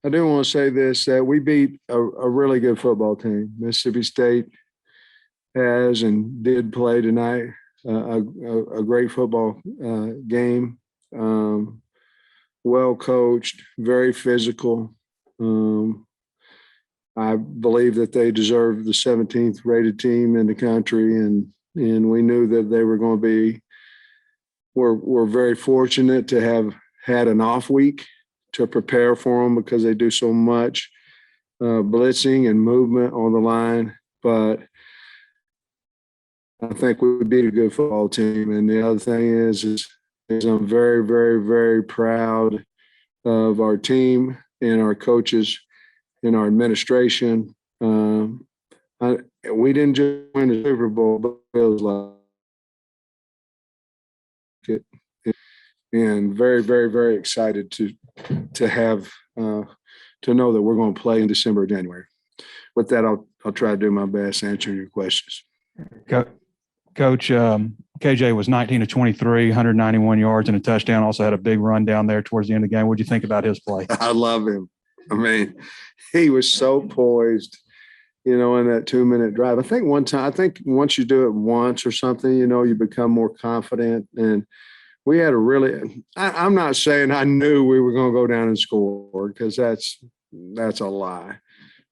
I do want to say this, that we beat a really good football team. Mississippi State has and did play tonight a great football game. Well coached, very physical. I believe that they deserve the 17th rated team in the country, and we knew that they were going to be. We're very fortunate to have had an off week to prepare for them because they do so much blitzing and movement on the line. But I think we beat a good football team. And the other thing is I'm very, very, very proud of our team and our coaches and our administration. We didn't just win the Super Bowl, but it was like it. And very, very, very excited to have to know that we're going to play in December or January. With that, I'll try to do my best answering your questions. Coach, KJ was 19 of 23, 191 yards and a touchdown. Also had a big run down there towards the end of the game. What did you think about his play? I love him. I mean, he was so poised, in that 2-minute drive. I think once you do it once or something, you become more confident. And we had I'm not saying I knew we were going to go down and score because that's a lie.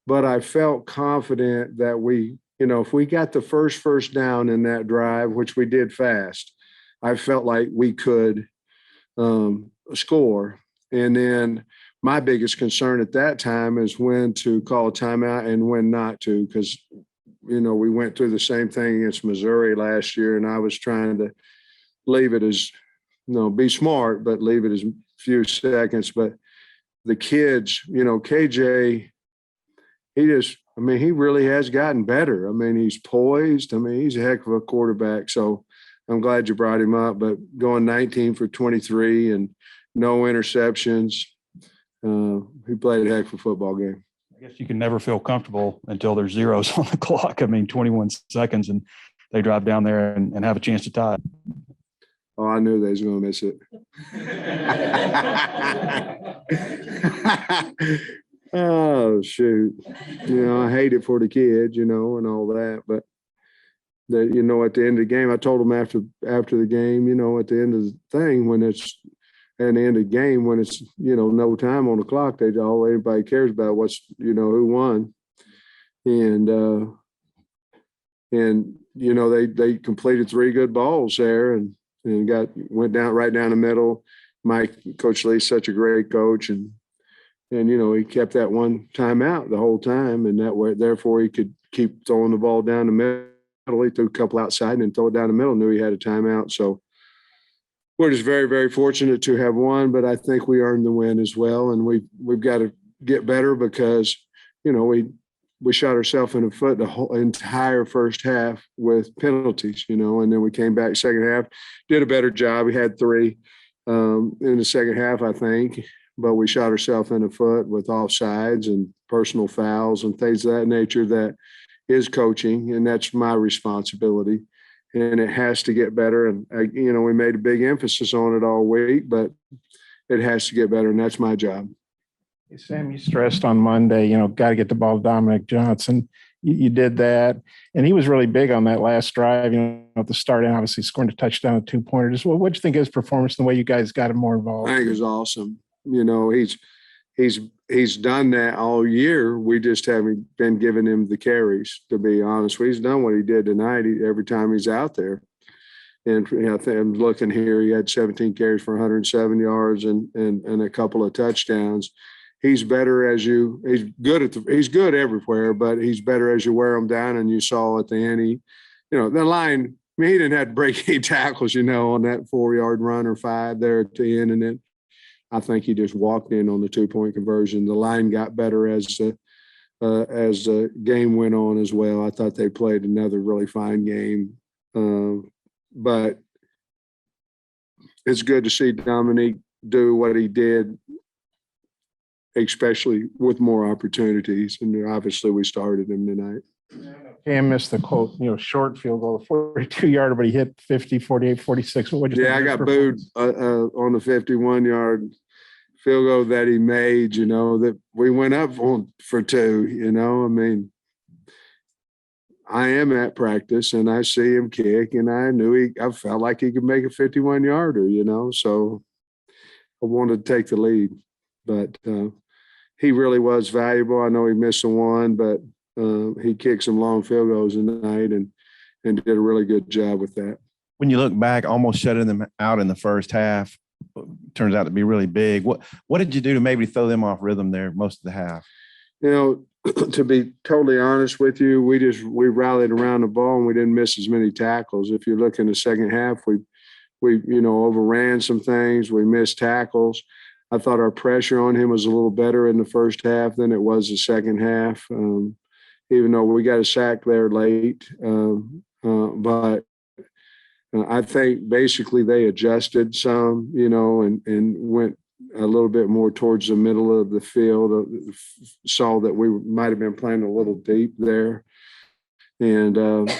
But I felt confident that if we got the first down in that drive, which we did fast, I felt like we could score. And then my biggest concern at that time is when to call a timeout and when not to, because, we went through the same thing against Missouri last year, and I was trying to leave it as, be smart, but leave it as few seconds. But the kids, KJ, he really has gotten better. He's poised. He's a heck of a quarterback. So I'm glad you brought him up. But going 19 for 23 and no interceptions, he played a heck of a football game. I guess you can never feel comfortable until there's zeros on the clock. 21 seconds, and they drive down there and have a chance to tie. Oh, I knew they was going to miss it. Oh, shoot. I hate it for the kids, and all that. But, at the end of the game, I told them after the game, at the end of the thing, when it's at the end of the game, when it's, no time on the clock, everybody cares about what's, who won. And they completed 3 good balls there and went down right down the middle. Coach Lee's such a great coach, and he kept that one timeout the whole time, and therefore he could keep throwing the ball down the middle. He threw a couple outside and then throw it down the middle. Knew he had a timeout, so we're just very, very fortunate to have won. But I think we earned the win as well, and we've got to get better because we shot ourselves in the foot the whole entire first half with penalties, and then we came back second half, did a better job. We had 3 in the second half, I think, but we shot ourselves in the foot with offsides and personal fouls and things of that nature. That is coaching, and that's my responsibility, and it has to get better. And, we made a big emphasis on it all week, but it has to get better, and that's my job. Hey, Sam, you stressed on Monday, got to get the ball to Dominic Johnson. You did that, and he was really big on that last drive, at the start, and obviously scoring a touchdown, a 2-pointer. Just what do you think of his performance and the way you guys got him more involved? I think it was awesome. He's done that all year. We just haven't been giving him the carries, to be honest. He's done what he did tonight every time he's out there. And I think I'm looking here, he had 17 carries for 107 yards and a couple of touchdowns. He's better he's good everywhere, but he's better as you wear him down. And you saw at the end, the line, he didn't have to break any tackles, on that 4-yard run or 5 there at the end. And then I think he just walked in on the 2-point conversion. The line got better as the game went on as well. I thought they played another really fine game. But it's good to see Dominique do what he did, especially with more opportunities. And obviously we started him tonight. Cam missed the quote, short field goal, 42-yarder, but he hit 50, 48, 46. What would you think? I got booed on the 51-yard field goal that he made, that we went up on for 2, I mean, I am at practice and I see him kick, and I felt like he could make a 51-yarder, so I wanted to take the lead. But he really was valuable. I know he missed the one, but he kicked some long field goals tonight and did a really good job with that. When you look back, almost shutting them out in the first half, turns out to be really big. What did you do to maybe throw them off rhythm there most of the half? To be totally honest with you, we rallied around the ball and we didn't miss as many tackles. If you look in the second half, we overran some things. We missed tackles. I thought our pressure on him was a little better in the first half than it was the second half, even though we got a sack there late. But I think basically they adjusted some, and went a little bit more towards the middle of the field. Saw that we might have been playing a little deep there, and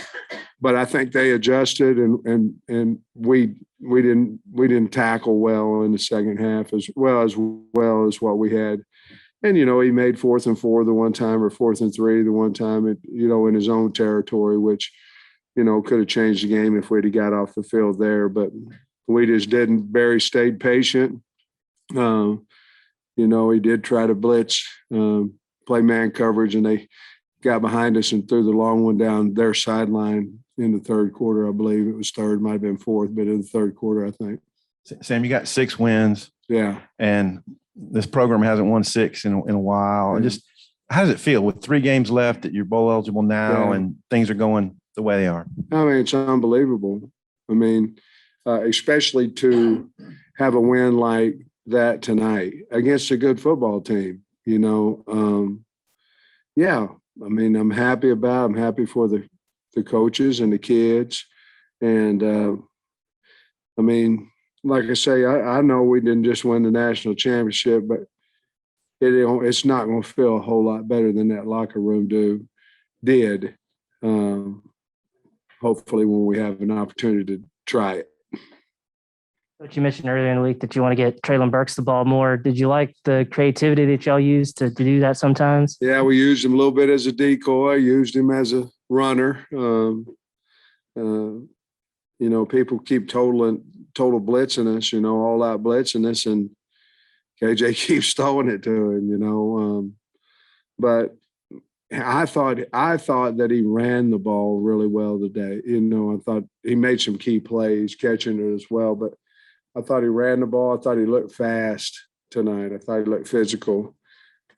but I think they adjusted, and we didn't tackle well in the second half as well as what we had. And he made 4th and 4 the one time, or 4th and 3 the one time, in his own territory, which could have changed the game if we'd have got off the field there, but we just didn't. Barry stayed patient. He did try to blitz, play man coverage, and they got behind us and threw the long one down their sideline in the third quarter. I believe it was third, might have been fourth, but in the third quarter, I think. Sam, you got 6 wins. Yeah. And this program hasn't won 6 in a while. And just how does it feel with 3 games left that you're bowl eligible now and things are going the way they are? I mean, it's unbelievable. I mean, especially to have a win like that tonight against a good football team, yeah. I mean, I'm happy for the coaches and the kids. And I mean, like I say, I know we didn't just win the national championship, but it's not going to feel a whole lot better than that locker room did. Hopefully when we have an opportunity to try it. But you mentioned earlier in the week that you want to get Traylon Burks the ball more. Did you like the creativity that y'all used to do that sometimes? Yeah, we used him a little bit as a decoy, used him as a runner. People keep total blitzing us, all out blitzing us, and KJ keeps throwing it to him, but I thought that he ran the ball really well today. I thought he made some key plays catching it as well, but I thought he ran the ball. I thought he looked fast tonight. I thought he looked physical,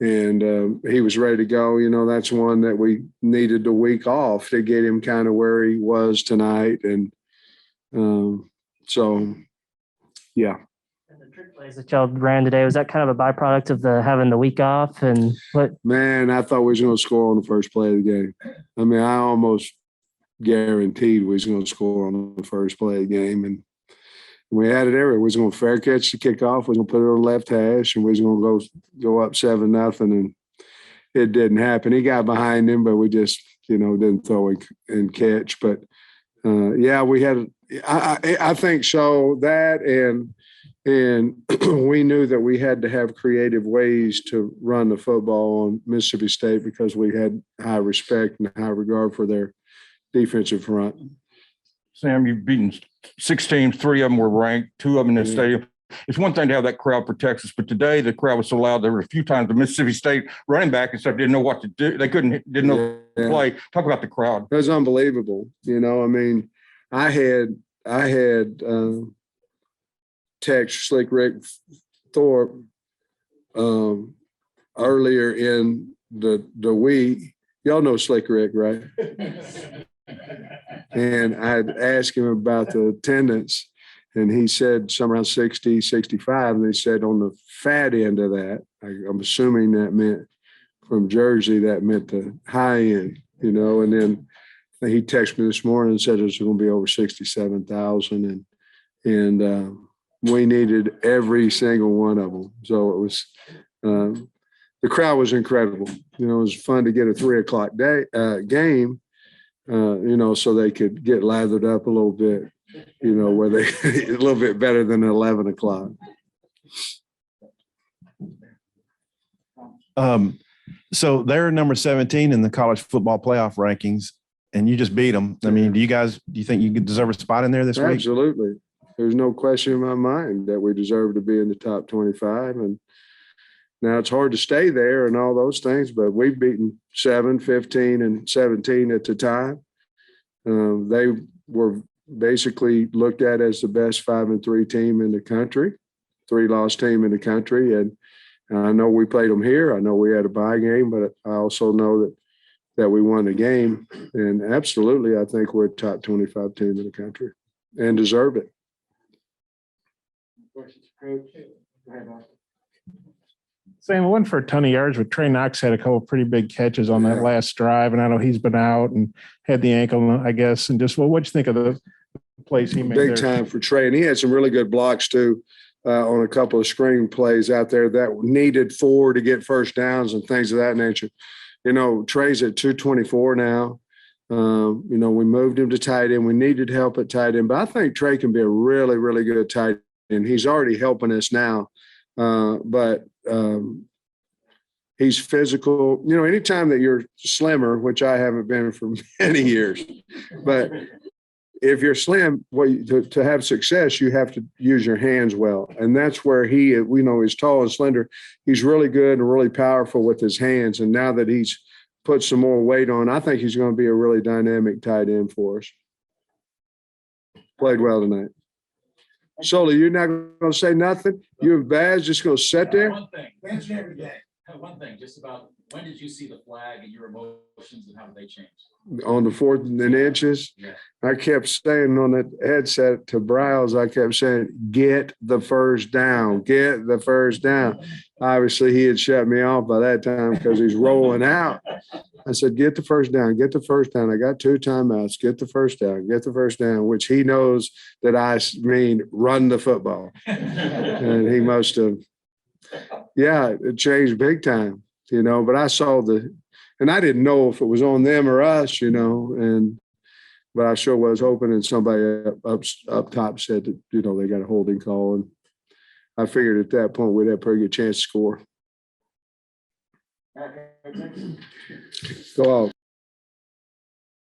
and he was ready to go. That's one that we needed the week off to get him kind of where he was tonight. And so, yeah. And the trick plays that y'all ran today, was that kind of a byproduct of having the week off? And what? Man, I thought we was going to score on the first play of the game. I mean, I almost guaranteed we was going to score on the first play of the game, and we had it everywhere. We was going to fair catch the kickoff. We was going to put it on the left hash, and we was going to go up 7-0, and it didn't happen. He got behind him, but we just didn't throw and catch. But yeah, we had. I think so. That and we knew that we had to have creative ways to run the football on Mississippi State because we had high respect and high regard for their defensive front. Sam, you've beaten 6 teams. 3 of them were ranked, 2 of them in the stadium. It's one thing to have that crowd protect us, but today the crowd was so loud. There were a few times the Mississippi State running back and stuff didn't know what to do. They didn't know to play. Talk about the crowd. It was unbelievable. I mean, I had text Slick Rick Thorpe earlier in the week. Y'all know Slick Rick, right? And I'd asked him about the attendance, and he said somewhere around 60, 65. And they said on the fat end of that, I'm assuming that meant from Jersey, that meant the high end, and then he texted me this morning and said it was going to be over 67,000. And we needed every single one of them. So it was, the crowd was incredible. It was fun to get a 3:00 game. So they could get lathered up a little bit, where they a little bit better than 11 o'clock. So they're number 17 in the college football playoff rankings, and you just beat them. I mean, do you think you deserve a spot in there this week? Absolutely. There's no question in my mind that we deserve to be in the top 25. And now it's hard to stay there and all those things, but we've beaten 7, 15, and 17 at the time. They were basically looked at as the best 5-3 team in the country, 3-loss team in the country. And I know we played them here. I know we had a bye game, but I also know that we won the game. And absolutely, I think we're a top 25 team in the country and deserve it. Sam, it went for a ton of yards, but Trey Knox had a couple of pretty big catches on that last drive. And I know he's been out and had the ankle, I guess. And just, what'd you think of the plays he made Big there? time for Trey. And he had some really good blocks too on a couple of screen plays out there that needed 4 to get first downs and things of that nature. You know, Trey's at 224 now. You know, we moved him to tight end. We needed help at tight end, but I think Trey can be a really, really good tight end. He's already helping us now. But he's physical. You know, anytime that you're slimmer, which I haven't been for many years, but if you're slim, well, to have success, you have to use your hands well. And that's where we know he's tall and slender. He's really good and really powerful with his hands. And now that he's put some more weight on, I think he's going to be a really dynamic tight end for us. Played well tonight. Soli, you're not going to say nothing? You and Baz just going to sit there? One thing, just about when did you see the flag and your emotions and how did they change? On the 4th and inches, Yeah. I kept saying on that headset to Browse, I kept saying, get the first down, get the first down. Obviously, he had shut me off by that time because he's rolling out. I said, get the first down, get the first down. I got 2 timeouts, get the first down, get the first down, which he knows that I mean run the football. And he must have, yeah, it changed big time, you know, but I saw and I didn't know if it was on them or us, you know, but I sure was hoping, and somebody up top said that, you know, they got a holding call, and I figured at that point we'd have a pretty good chance to score. Go off.